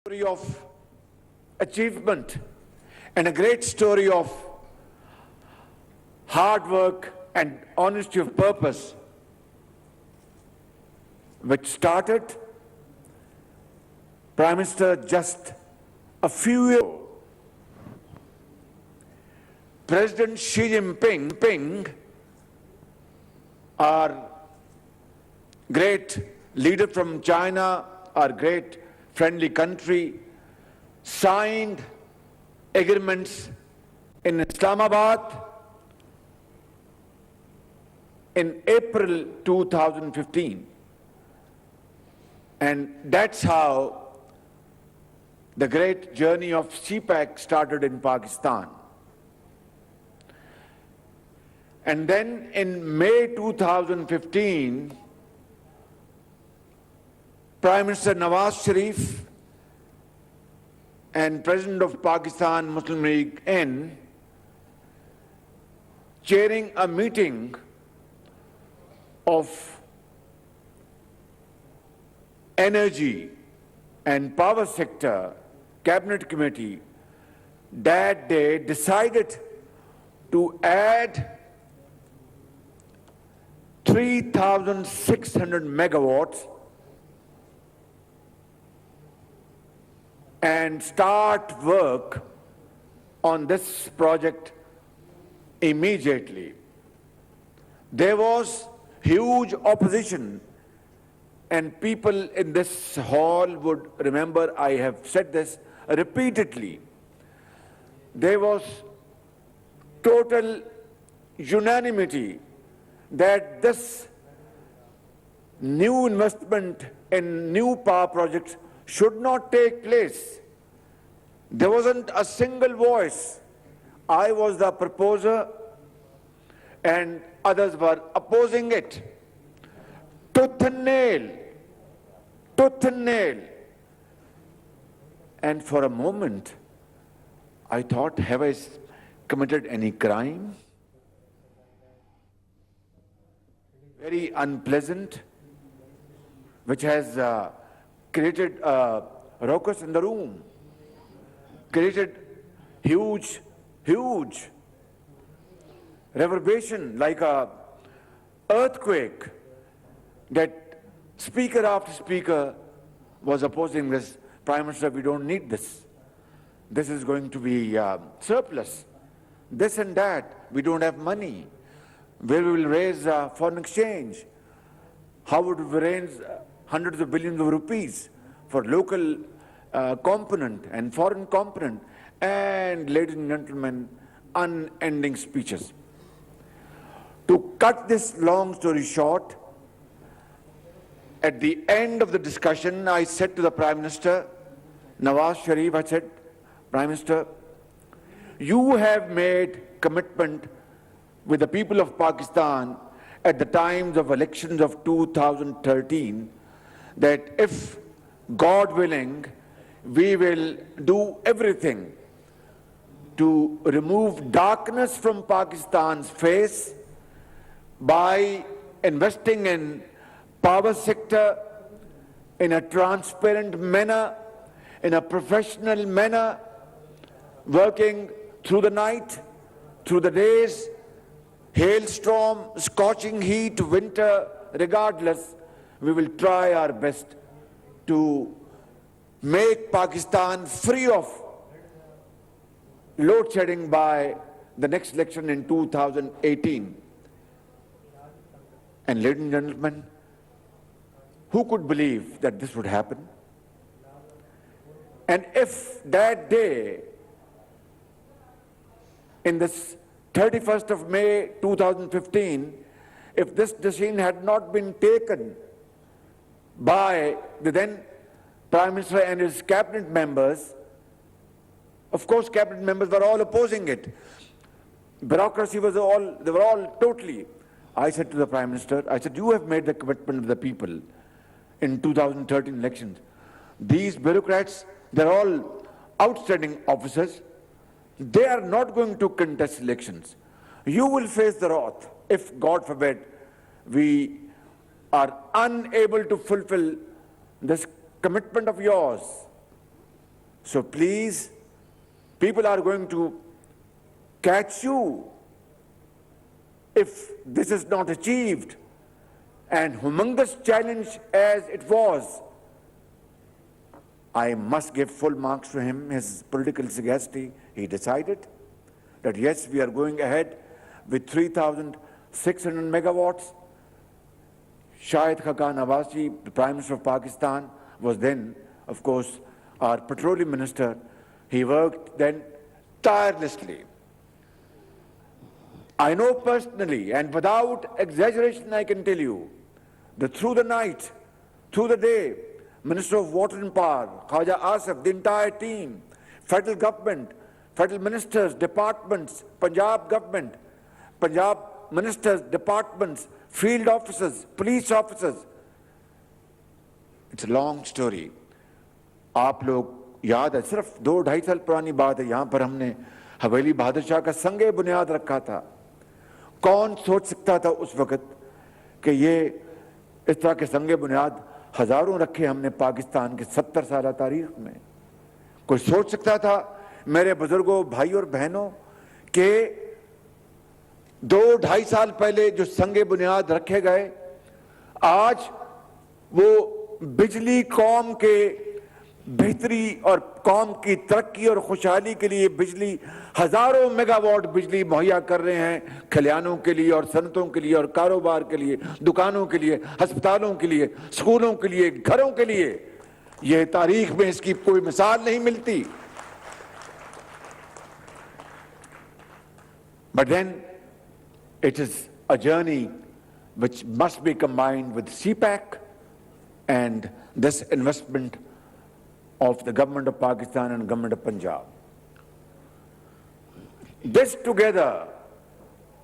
Story of achievement and a great story of hard work and honesty of purpose, which started, Prime Minister, just a few years ago. President Xi Jinping, our great leader from China, our great friendly country, signed agreements in Islamabad in April 2015. And that's how the great journey of CPEC started in Pakistan. And then in May 2015, Prime Minister Nawaz Sharif and President of Pakistan Muslim League N chairing a meeting of energy and power sector cabinet committee that day decided to add 3,600 megawatts and start work on this project immediately. There was huge opposition, and people in this hall would remember I have said this repeatedly. There was total unanimity that this new investment in new power projects should not take place. There wasn't a single voice. I was the proposer and others were opposing it. Tooth and nail. Tooth and nail. And for a moment, I thought, have I committed any crime? Very unpleasant, which has created a ruckus in the room, created huge reverberation, like a earthquake, that speaker after speaker was opposing this. Prime Minister, we don't need this. This is going to be surplus. This and that, we don't have money. Where we will raise foreign exchange? How would we raise hundreds of billions of rupees for local component and foreign component? And, ladies and gentlemen, unending speeches. To cut this long story short, at the end of the discussion, I said to the Prime Minister, Nawaz Sharif, I said, Prime Minister, you have made commitment with the people of Pakistan at the times of elections of 2013 that if, God willing, we will do everything to remove darkness from Pakistan's face by investing in power sector in a transparent manner, in a professional manner, working through the night, through the days, hailstorm, scorching heat, winter, regardless, we will try our best to make Pakistan free of load shedding by the next election in 2018. And ladies and gentlemen, who could believe that this would happen? And if that day, in this 31st of May 2015, if this decision had not been taken by the then Prime Minister and his cabinet members, of course cabinet members were all opposing it. Bureaucracy was all, they were all totally. I said to the Prime Minister, I said, you have made the commitment of the people in 2013 elections. These bureaucrats, they're all outstanding officers. They are not going to contest elections. You will face the wrath if, God forbid, we are unable to fulfill this commitment of yours So please, people are going to catch you if this is not achieved. And humongous challenge as it was, I must give full marks to him, his political sagacity. He decided that yes, we are going ahead with 3,600 megawatts. Shahid Khaqan Nawaz, the Prime Minister of Pakistan, was then, of course, our petroleum minister. He worked then tirelessly. I know personally, and without exaggeration, I can tell you that through the night, through the day, Minister of Water and Power, Khwaja Asif, the entire team, federal government, federal ministers, departments, Punjab government, Punjab ministers, departments, field officers, police officers. It's a long story. आप लोग याद है, सिर्फ 2-2.5 साल पुरानी बात है, यहाँ पर हमने हवेली बहादुर शाह का संगे बुनियाद रखा था। कौन सोच सकता था उस वक्त कि ये इस तरह के संगे बुनियाद हजारों रखे हमने पाकिस्तान के 70 साल तारीख में। कोई सोच सकता था मेरे बुजुर्गों, भाई और बहनों, कि 2-2.5 साल पहले जो संगे बुनियाद रखे गए, आज वो बिजली कौम के बेहतरी और कौम की तरक्की और खुशहाली के लिए बिजली, हजारों मेगावाट बिजली मुहैया कर रहे हैं खलियानों के लिए और सनतों के लिए और कारोबार के लिए, दुकानों के लिए, अस्पतालों के लिए, स्कूलों के लिए, घरों के लिए। ये तारीख में इसकी कोई मिसाल नहीं मिलती। But then it is a journey which must be combined with CPAC and this investment of the government of Pakistan and government of Punjab. This together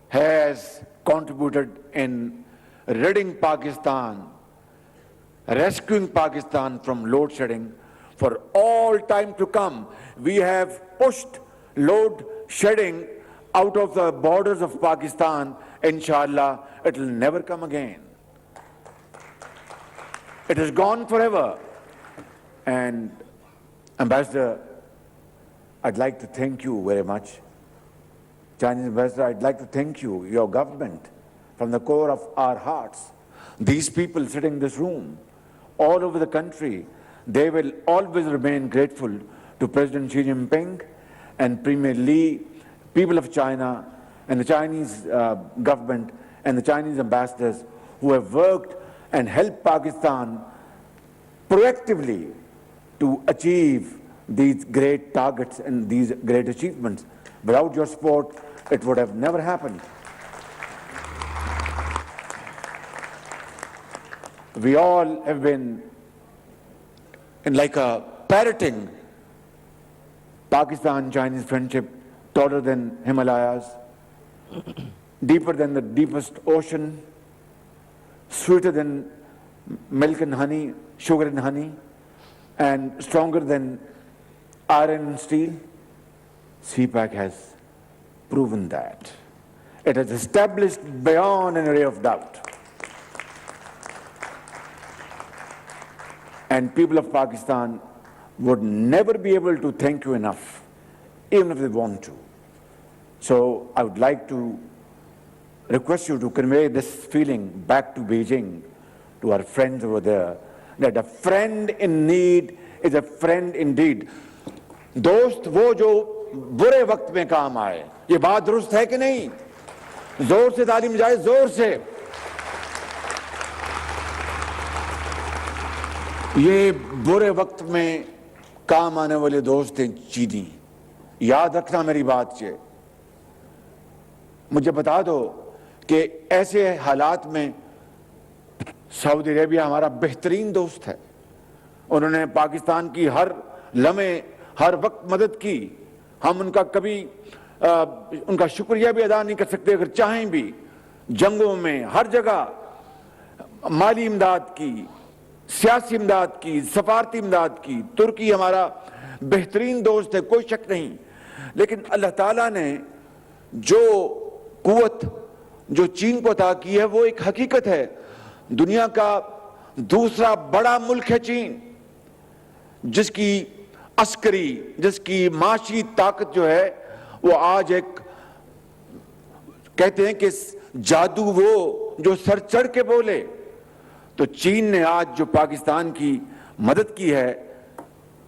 has contributed in ridding Pakistan, rescuing Pakistan from load shedding for all time to come. We have pushed load shedding out of the borders of Pakistan. Inshallah, it will never come again. It is gone forever. And Ambassador, I'd like to thank you very much. Chinese Ambassador, I'd like to thank you, your government, from the core of our hearts. These people sitting in this room, all over the country, they will always remain grateful to President Xi Jinping and Premier Li, people of China, and the Chinese government and the Chinese ambassadors who have worked and helped Pakistan proactively to achieve these great targets and these great achievements. Without your support, it would have never happened. We all have been in like a parroting Pakistan-Chinese friendship, taller than Himalayas, deeper than the deepest ocean, sweeter than milk and honey, sugar and honey, and stronger than iron and steel. CPAC has proven that. It has established beyond an array of doubt. And people of Pakistan would never be able to thank you enough, even if they want to. So I would like to request you to convey this feeling back to Beijing, to our friends over there, that a friend in need is a friend indeed. दोस्त वो जो बुरे वक्त में काम आए, ये बात दुरुस्त है कि नहीं? जोर से तालीम जाए, जोर से। ये बुरे वक्त में काम आने वाले दोस्त हैं चीनी। याद रखना मेरी बात से। मुझे बता दो कि ऐसे हालात में सऊदी अरेबिया हमारा बेहतरीन दोस्त है। उन्होंने पाकिस्तान की हर लम्हे, हर वक्त मदद की। हम उनका कभी उनका शुक्रिया भी अदा नहीं कर सकते अगर चाहें भी। जंगों में हर जगह माली इमदाद की, सियासी इमदाद की, सफारती इमदाद की। तुर्की हमारा बेहतरीन दोस्त है, कोई शक नहीं। लेकिन अल्लाह ताला ने जो कुव्वत जो चीन को अता की है, वो एक हकीकत है। दुनिया का दूसरा बड़ा मुल्क है चीन, जिसकी عسکری، جس کی معاشی طاقت جو ہے وہ آج ایک کہتے ہیں کہ جادو وہ جو سر چڑھ کے بولے، تو چین نے آج جو پاکستان کی مدد کی ہے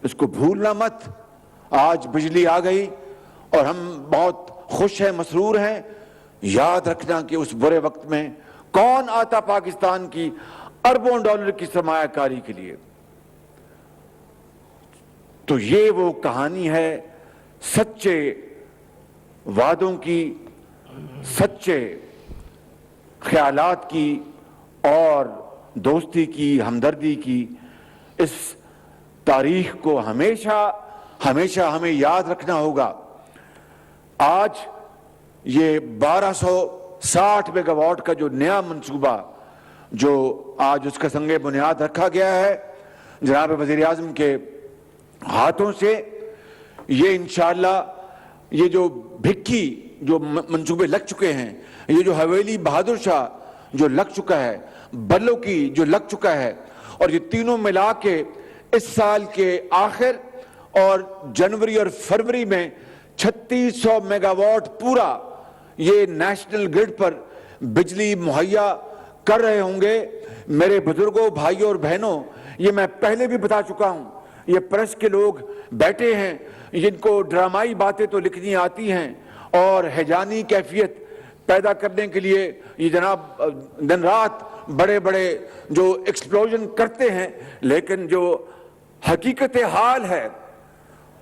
اس کو بھولنا مت۔ آج بجلی آ گئی اور ہم بہت خوش ہیں، مسرور ہیں۔ یاد رکھنا کہ اس برے وقت میں کون آتا پاکستان کی اربوں ڈالر کی سرمایہ کاری کے لیے۔ تو یہ وہ کہانی ہے سچے وعدوں کی، سچے خیالات کی اور دوستی کی، ہمدردی کی۔ اس تاریخ کو ہمیشہ ہمیشہ ہمیں یاد رکھنا ہوگا۔ آج یہ 1260 میگا واٹ کا جو نیا منصوبہ جو آج اس کا سنگ بنیاد رکھا گیا ہے جناب وزیر اعظم کے ہاتھوں سے، یہ انشاءاللہ یہ جو بھکی جو منصوبے لگ چکے ہیں، یہ جو حویلی بہادر شاہ جو لگ چکا ہے، بلو کی جو لگ چکا ہے، اور یہ تینوں ملا کے اس سال کے آخر اور جنوری اور فروری میں 3600 میگا واٹ پورا یہ نیشنل گرڈ پر بجلی مہیا کر رہے ہوں گے۔ میرے بزرگوں، بھائیوں اور بہنوں، یہ میں پہلے بھی بتا چکا ہوں، یہ پریس کے لوگ بیٹھے ہیں جن کو ڈرامائی باتیں تو لکھنی آتی ہیں اور ہیجانی کیفیت پیدا کرنے کے لیے یہ جناب دن رات بڑے بڑے جو ایکسپلوژن کرتے ہیں، لیکن جو حقیقت حال ہے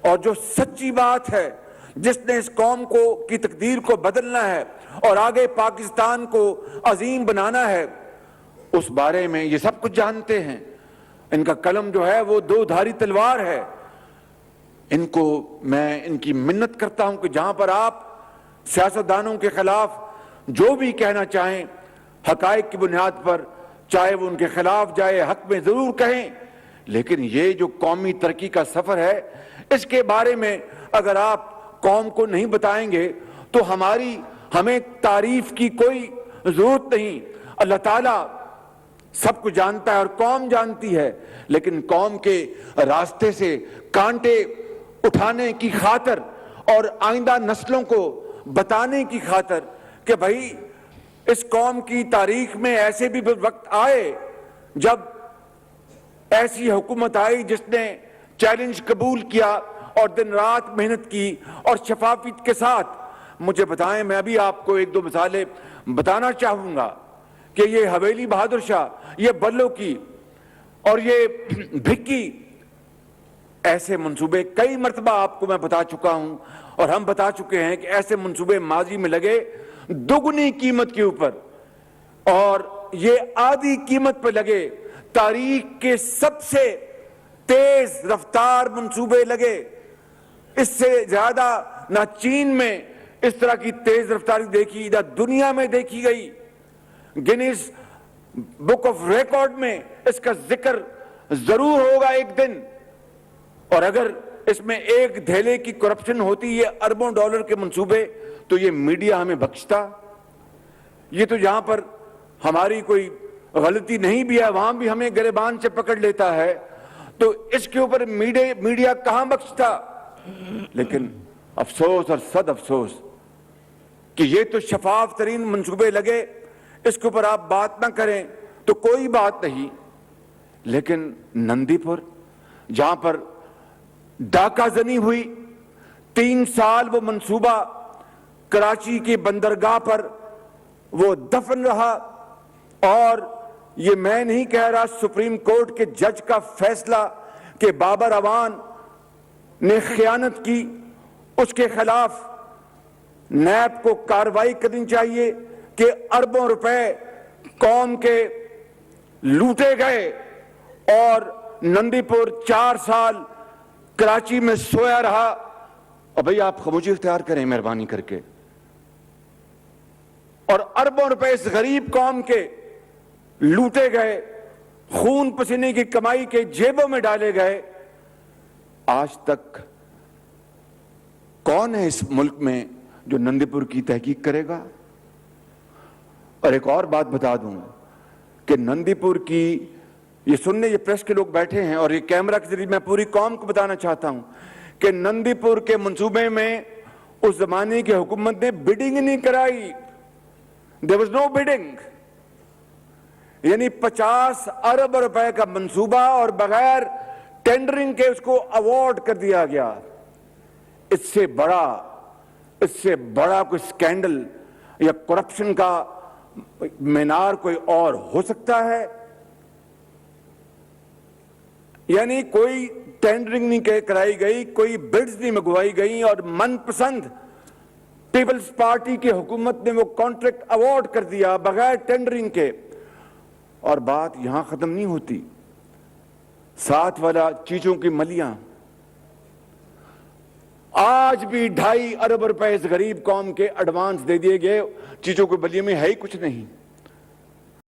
اور جو سچی بات ہے، جس نے اس قوم کی تقدیر کو بدلنا ہے اور آگے پاکستان کو عظیم بنانا ہے، اس بارے میں یہ سب کچھ جانتے ہیں۔ ان کا قلم جو ہے وہ دو دھاری تلوار ہے۔ ان کو میں ان کی منت کرتا ہوں کہ جہاں پر آپ سیاستدانوں کے خلاف جو بھی کہنا چاہیں حقائق کی بنیاد پر، چاہے وہ ان کے خلاف جائے، حق میں ضرور کہیں، لیکن یہ جو قومی ترقی کا سفر ہے اس کے بارے میں اگر آپ قوم کو نہیں بتائیں گے تو ہمیں تعریف کی کوئی ضرورت نہیں۔ اللہ تعالیٰ سب کو جانتا ہے اور قوم جانتی ہے، لیکن قوم کے راستے سے کانٹے اٹھانے کی خاطر اور آئندہ نسلوں کو بتانے کی خاطر کہ بھائی اس قوم کی تاریخ میں ایسے بھی وقت آئے جب ایسی حکومت آئی جس نے چیلنج قبول کیا اور دن رات محنت کی اور شفافیت کے ساتھ۔ مجھے بتائیں، میں ابھی آپ کو ایک دو مثالیں بتانا چاہوں گا کہ یہ حویلی بہادر شاہ، یہ بلو کی اور یہ بھکی، ایسے منصوبے کئی مرتبہ آپ کو میں بتا چکا ہوں اور ہم بتا چکے ہیں کہ ایسے منصوبے ماضی میں لگے دگنی قیمت کے اوپر، اور یہ آدھی قیمت پہ لگے۔ تاریخ کے سب سے تیز رفتار منصوبے لگے، اس سے زیادہ نہ چین میں اس طرح کی تیز رفتاری دیکھی، نہ دنیا میں دیکھی گئی۔ گینیز بک آف ریکارڈ میں اس کا ذکر ضرور ہوگا ایک دن، اور اگر اس میں ایک دھیلے کی کرپشن ہوتی یہ اربوں ڈالر کے منصوبے تو یہ میڈیا ہمیں بخشتا۔ یہ تو جہاں پر ہماری کوئی غلطی نہیں بھی ہے وہاں بھی ہمیں گریبان سے پکڑ لیتا ہے، تو اس کے اوپر میڈیا کہاں بخشتا۔ لیکن افسوس اور صد افسوس کہ یہ تو شفاف ترین منصوبے لگے، اس کے اوپر آپ بات نہ کریں تو کوئی بات نہیں، لیکن نندی پور جہاں پر ڈاکہ زنی ہوئی، 3 سال وہ منصوبہ کراچی کی بندرگاہ پر وہ دفن رہا، اور یہ میں نہیں کہہ رہا، سپریم کورٹ کے جج کا فیصلہ کہ بابر اعوان نے خیانت کی، اس کے خلاف نیب کو کارروائی کرنی چاہیے کہ اربوں روپے قوم کے لوٹے گئے اور نندی پور 4 سال کراچی میں سویا رہا۔ اور بھئی آپ خاموشی اختیار کریں مہربانی کر کے، اور اربوں روپے اس غریب قوم کے لوٹے گئے، خون پسینے کی کمائی کے جیبوں میں ڈالے گئے۔ آج تک کون ہے اس ملک میں جو نندی پور کی تحقیق کرے گا؟ اور ایک اور بات بتا دوں کہ نندی پور کی یہ سننے یہ پریس کے لوگ بیٹھے ہیں اور یہ کیمرہ کے ذریعے میں پوری قوم کو بتانا چاہتا ہوں کہ نندی پور کے منصوبے میں اس زمانے کی حکومت نے بڈنگ نہیں کرائی. There was no bidding. یعنی 50 ارب روپے کا منصوبہ اور بغیر ٹینڈرنگ کے اس کو ایوارڈ کر دیا گیا. اس سے بڑا کوئی سکینڈل یا کرپشن کا مینار کوئی اور ہو سکتا ہے؟ یعنی کوئی ٹینڈرنگ نہیں کرائی گئی, کوئی بڈز نہیں منگوائی گئی, اور من پسند پیپلز پارٹی کی حکومت نے وہ کانٹریکٹ ایوارڈ کر دیا بغیر ٹینڈرنگ کے. اور بات یہاں ختم نہیں ہوتی. ساتھ والا چیزوں کی ملیاں آج بھی 2.5 ارب روپے اس غریب قوم کے ایڈوانس دے دیے گئے. چیزوں کی ملیوں میں ہے ہی کچھ نہیں.